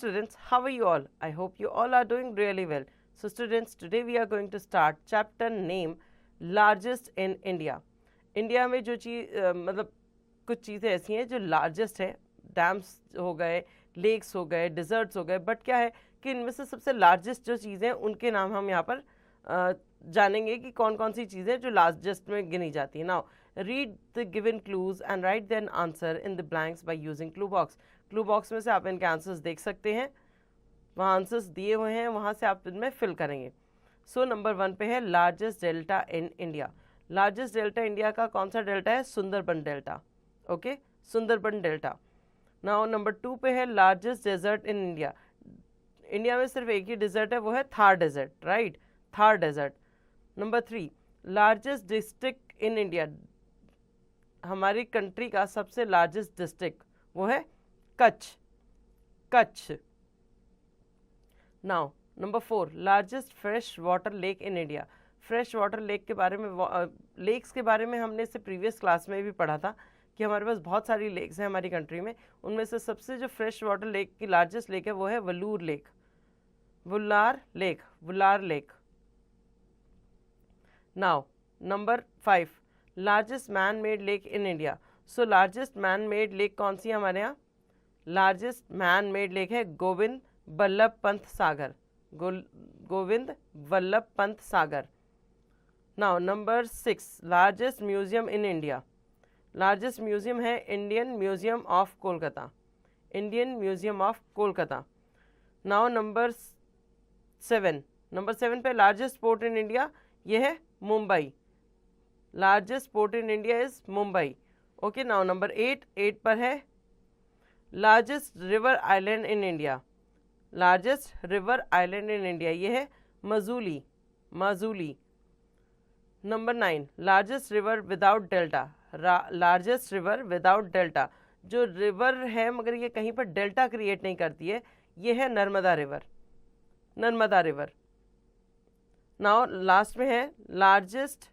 Students, how are you all? I hope you all are doing really well. So students, today we are going to start chapter name largest in India. India में जो चीज़ मतलब कुछ चीज़ें ऐसी हैं जो largest है, dams हो गए, लेक्स हो गए, डिजर्ट्स हो गए, बट क्या है कि इनमें से सबसे लार्जेस्ट जो चीज़ें हैं उनके नाम हम यहाँ पर जानेंगे कि कौन कौन सी चीज़ें जो लार्जेस्ट में गिनी जाती है. Now read the given clues and write then answer in the blanks by using clue box. Clue box में से आप इनके आंसर्स देख सकते हैं, वहाँ आंसर्स दिए हुए हैं, वहाँ से आप इनमें फिल करेंगे. सो नंबर 1 पे है largest delta in India. Largest delta India का कौन सा डेल्टा है? Sundarban delta. Okay, Sundarban delta. Now number 2 पे है largest desert in India. India में सिर्फ एक ही डेजर्ट है, वो है Thar desert. Right, Thar desert. Number 3 largest district in India. हमारी कंट्री का सबसे लार्जेस्ट डिस्ट्रिक्ट वो है Kutch. Kutch. Now number 4 largest fresh water lake in India. Fresh water lake के बारे में लेक्स के बारे में हमने इससे प्रीवियस क्लास में भी पढ़ा था कि हमारे पास बहुत सारी लेक्स हैं हमारी कंट्री में. उनमें से सबसे जो फ्रेश वाटर लेक की लार्जेस्ट लेक है वो है Wular lake. Wular lake. Wular lake. Now number 5 largest man made lake in India. So largest man made lake कौन सी है हमारे यहाँ? लार्जेस्ट मैन मेड लेक है Govind Ballabh Pant Sagar. Govind Ballabh Pant Sagar. Now number 6 largest museum in India. Largest museum है Indian Museum of Kolkata. Indian Museum of Kolkata. Now number 7. Number 7 पे largest port in India, ये है Mumbai. Largest port in India is Mumbai. Okay, now number 8 पर है largest river island in India. Largest river island in India, ये है Majuli. Majuli. Number 9 largest river without delta. Largest river without delta. जो river है मगर ये कहीं पर डेल्टा क्रिएट नहीं करती है, ये है Narmada river. Narmada river. Now last में है largest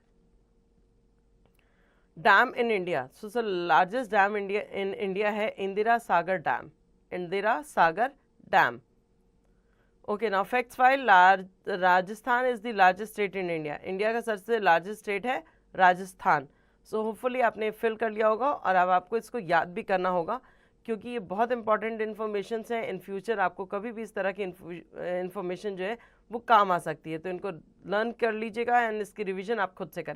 dam in India. So largest dam in India है Indira Sagar dam. Indira Sagar dam. Okay, now facts file. Rajasthan is the largest state in India. India का सबसे लार्जेस्ट स्टेट है राजस्थान. सो होपफुली आपने फिल कर लिया होगा और अब आपको इसको याद भी करना होगा क्योंकि ये बहुत इंपॉर्टेंट इन्फॉर्मेशन है. इन फ्यूचर आपको कभी भी इस तरह की इन्फॉर्मेशन जो है वो काम आ सकती है, तो इनको लर्न कर लीजिएगा एंड इसकी रिवीजन आप खुद से करेंगे.